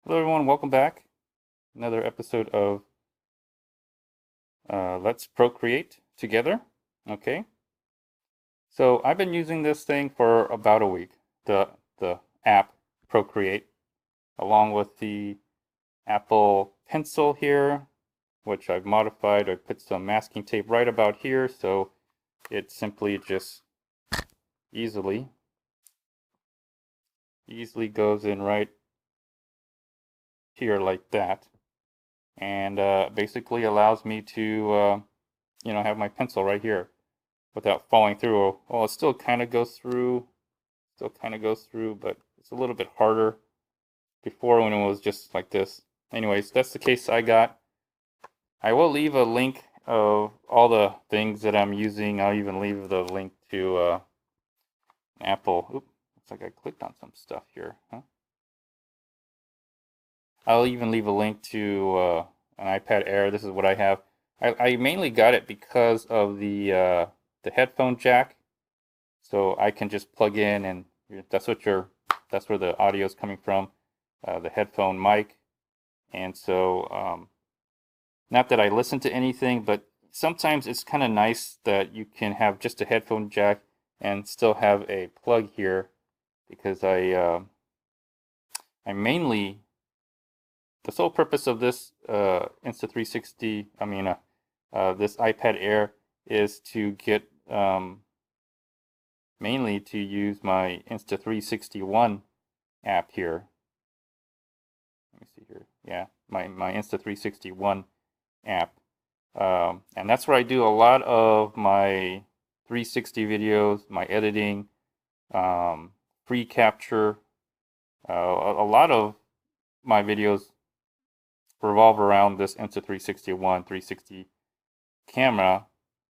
Hello everyone, welcome back. Another episode of Let's Procreate together. Okay, so I've been using this thing for about a week, the app Procreate, along with the Apple Pencil here, which I've modified. I put some masking tape right about here, so it simply just easily goes in right here like that, and basically allows me to have my pencil right here without falling through. Well, it still kind of goes through, but it's a little bit harder before when it was just like this. Anyways, that's the case I got. I will leave a link of all the things that I'm using. I'll even leave the link to Apple. Oop, looks like I clicked on some stuff here. Huh? I'll even leave a link to an iPad Air. This is what I have. I mainly got it because of the headphone jack, so I can just plug in, and that's where the audio is coming from, the headphone mic. And so, not that I listen to anything, but sometimes it's kind of nice that you can have just a headphone jack and still have a plug here, because I mainly, the sole purpose of this Insta360, this iPad Air, is to get mainly to use my Insta360 ONE app here. Let me see here. Yeah, my Insta360 ONE app. And that's where I do a lot of my 360 videos, my editing, free capture. A lot of my videos revolve around this Insta360 ONE 360 camera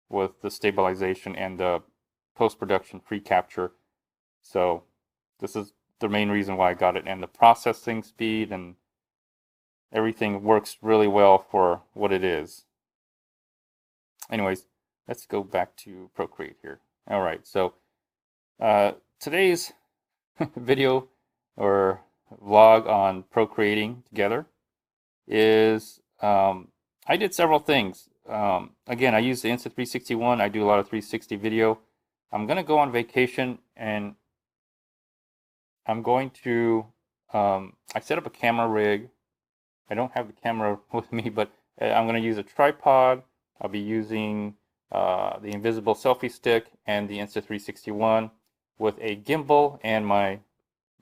with the stabilization and the post-production free capture. So this is the main reason why I got it, and the processing speed and everything works really well for what it is. Anyways, let's go back to Procreate here. All right, so today's video or vlog on procreating together is I did several things. Again, I use the Insta360 ONE. I do a lot of 360 video. I'm going to go on vacation, and I'm going to, I set up a camera rig. I don't have the camera with me, but I'm going to use a tripod. I'll be using the invisible selfie stick and the Insta360 ONE with a gimbal and my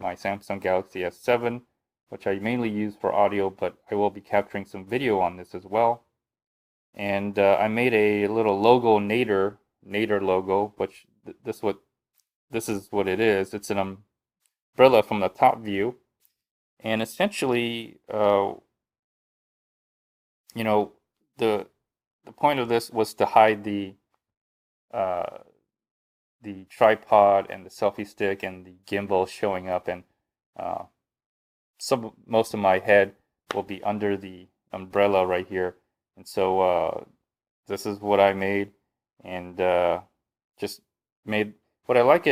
Samsung Galaxy S7, which I mainly use for audio, but I will be capturing some video on this as well. And I made a little logo, Nader logo, which this is what it is. It's an umbrella from the top view, and essentially, the point of this was to hide the tripod and the selfie stick and the gimbal showing up, and most of my head will be under the umbrella right here. And so this is what I made, and just made what I like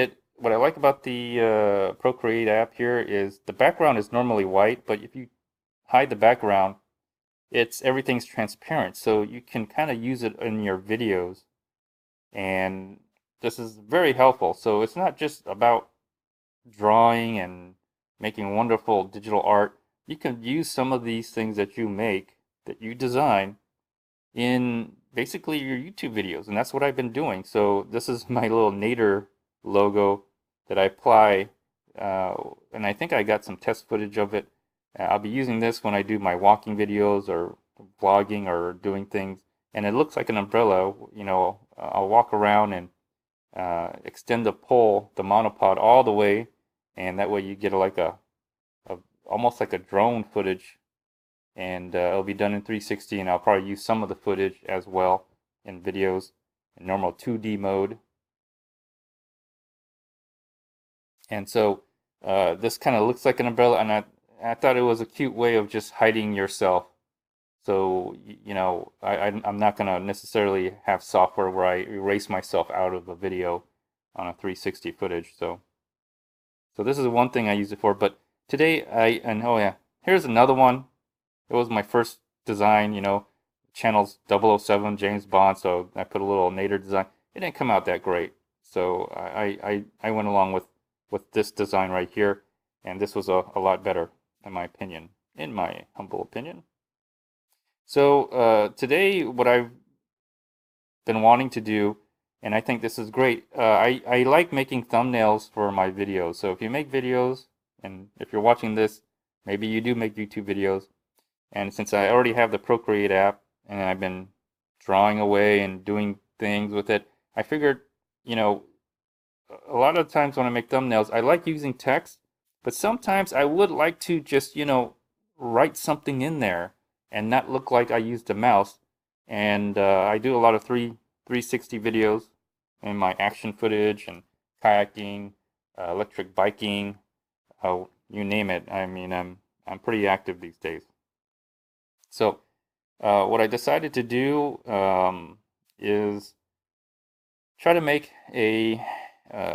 about the Procreate app here is the background is normally white, but if you hide the background, everything's transparent, so you can kind of use it in your videos, and this is very helpful. So it's not just about drawing and making wonderful digital art. You can use some of these things that you make, that you design, in basically your YouTube videos, and that's what I've been doing. So this is my little Nader logo that I apply, and I think I got some test footage of it. I'll be using this when I do my walking videos or vlogging or doing things, and it looks like an umbrella. I'll walk around and extend the pole, the monopod, all the way, and that way you get like almost like a drone footage, and it'll be done in 360, and I'll probably use some of the footage as well in videos in normal 2D mode. And so this kind of looks like an umbrella, and I thought it was a cute way of just hiding yourself. So, I'm not going to necessarily have software where I erase myself out of a video on a 360 footage. So this is one thing I use it for. But today, oh yeah, here's another one. It was my first design, you know, channel's 007 James Bond, so I put a little nadir design. It didn't come out that great, so I went along with this design right here, and this was a lot better in my opinion, in my humble opinion. So today, what I've been wanting to do, and I think this is great. I like making thumbnails for my videos. So if you make videos, and if you're watching this, maybe you do make YouTube videos. And since I already have the Procreate app, and I've been drawing away and doing things with it, I figured, you know, a lot of times when I make thumbnails, I like using text, but sometimes I would like to just, you know, write something in there and not look like I used a mouse. And I do a lot of 360 videos in my action footage and kayaking, electric biking, you name it. I mean, I'm pretty active these days. So what I decided to do is try to make a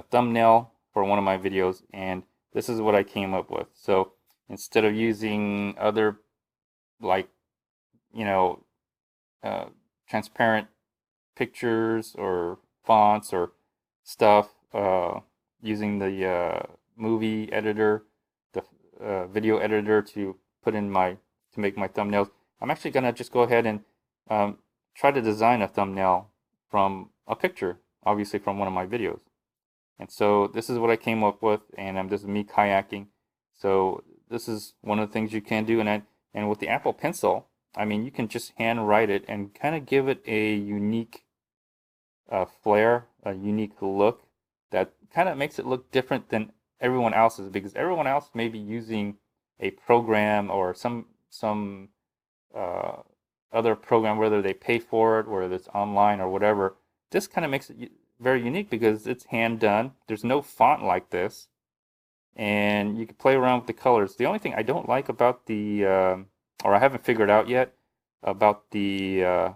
thumbnail for one of my videos, and this is what I came up with. So instead of using other, like, you know, transparent pictures or fonts or stuff, using the movie editor, the video editor to put in to make my thumbnails, I'm actually gonna just go ahead and try to design a thumbnail from a picture, obviously from one of my videos. And so this is what I came up with, and this is me kayaking. So this is one of the things you can do, and with the Apple Pencil, I mean, you can just hand write it and kind of give it a unique flair, a unique look that kind of makes it look different than everyone else's, because everyone else may be using a program or some other program, whether they pay for it, whether it's online or whatever. This kind of makes it very unique because it's hand done. There's no font like this, and you can play around with the colors. The only thing I don't like about the, or I haven't figured out yet, about the,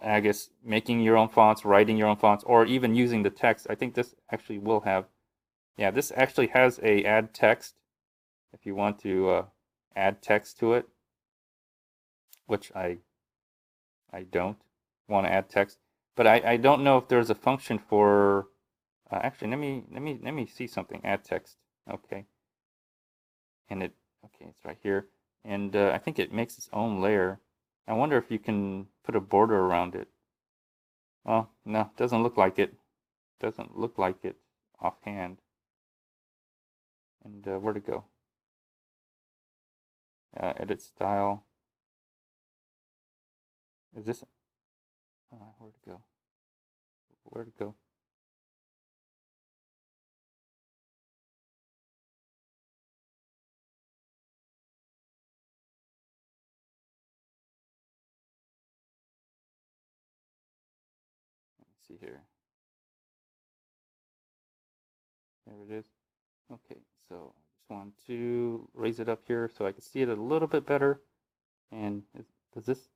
I guess, making your own fonts, writing your own fonts, or even using the text. I think this actually will have, yeah, this actually has a add text if you want to add text to it, which I don't want to add text, but I don't know if there's a function for. Actually, let me see something. Add text. Okay, and it's right here, and I think it makes its own layer. I wonder if you can put a border around it. Well, no, doesn't look like it. Doesn't look like it offhand. And where'd it go? Edit style. Is this? Where'd it go? Where'd it go? Let me see here. There it is. Okay, so I just want to raise it up here so I can see it a little bit better. And does this?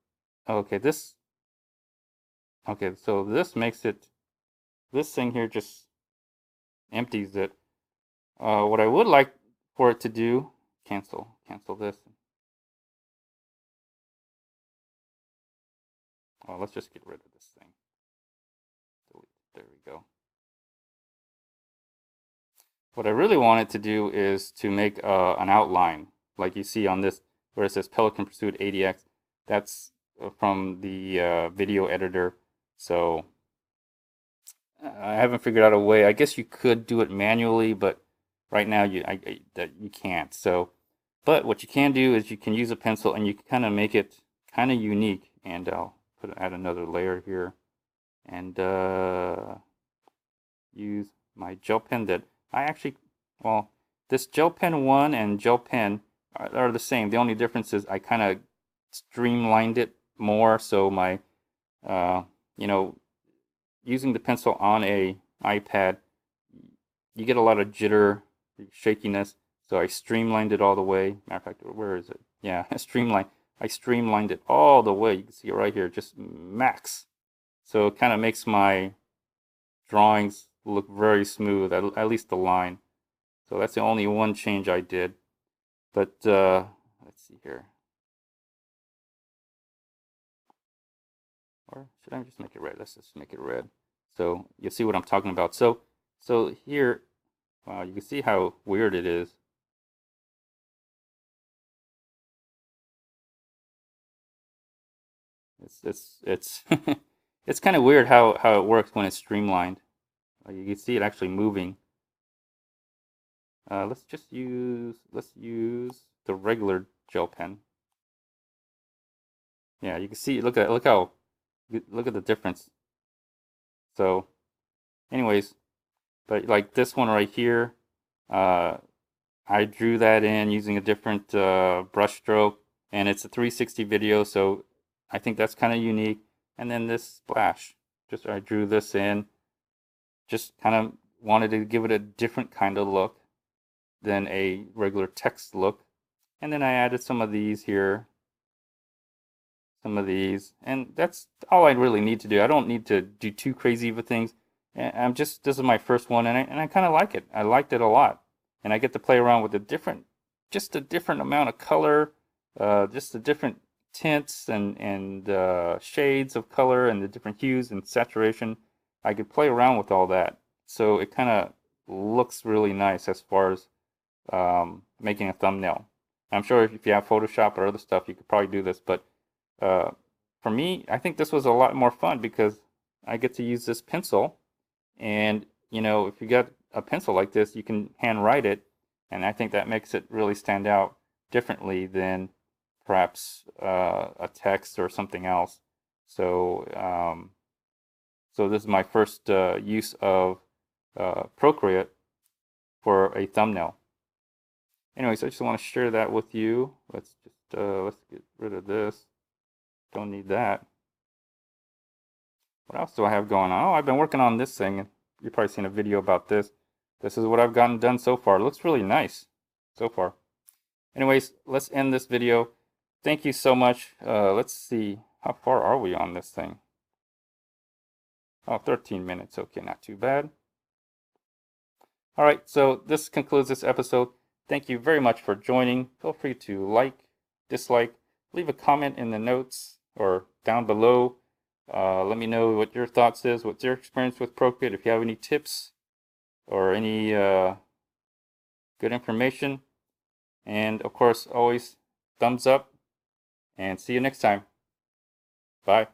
Oh, okay, this. Okay, so this makes it. This thing here just empties it. What I would like for it to do, cancel this. Oh, let's just get rid of this thing. Delete. There we go. What I really want it to do is to make an outline, like you see on this, where it says Pelican Pursuit 80X. That's from the video editor. So I haven't figured out a way. I guess you could do it manually, but right now you can't. So, but what you can do is you can use a pencil and you can kind of make it kind of unique. And I'll add another layer here, and use my gel pen that I actually, well, this gel pen 1 and gel pen are the same. The only difference is I kind of streamlined it more, so my, you know, using the pencil on a iPad, you get a lot of jitter, shakiness, so I streamlined it all the way. Matter of fact, where is it? Yeah, I streamlined it all the way. You can see it right here, just max. So it kind of makes my drawings look very smooth, at least the line. So that's the only one change I did. But let's see here. Or should I just make it red? Let's just make it red. So you'll see what I'm talking about. So here, wow, you can see how weird it is. It's it's kind of weird how it works when it's streamlined. You can see it actually moving. Let's use the regular gel pen. Yeah, you can see. Look at the difference. So, anyways, but like this one right here, I drew that in using a different brush stroke, and it's a 360 video, so I think that's kind of unique. And then this splash, just I drew this in, just kind of wanted to give it a different kind of look than a regular text look. And then I added some of these here, some of these, and that's all I really need to do. I don't need to do too crazy of things. And this is my first one, and I kind of like it. I liked it a lot, and I get to play around with just a different amount of color, just the different tints and shades of color and the different hues and saturation. I could play around with all that, so it kind of looks really nice as far as making a thumbnail. I'm sure if you have Photoshop or other stuff, you could probably do this, but for me, I think this was a lot more fun because I get to use this pencil, and you know, if you got a pencil like this, you can handwrite it, and I think that makes it really stand out differently than perhaps a text or something else. So, so this is my first use of Procreate for a thumbnail. Anyways, I just want to share that with you. Let's get rid of this. Don't need that. What else do I have going on? Oh, I've been working on this thing. You've probably seen a video about this. This is what I've gotten done so far. It looks really nice so far. Anyways, let's end this video. Thank you so much. Let's see. How far are we on this thing? Oh, 13 minutes. Okay, not too bad. All right, so this concludes this episode. Thank you very much for joining. Feel free to like, dislike, leave a comment in the notes or down below. Let me know what your thoughts is, what's your experience with Procreate, if you have any tips or any good information. And of course, always thumbs up, and see you next time. Bye.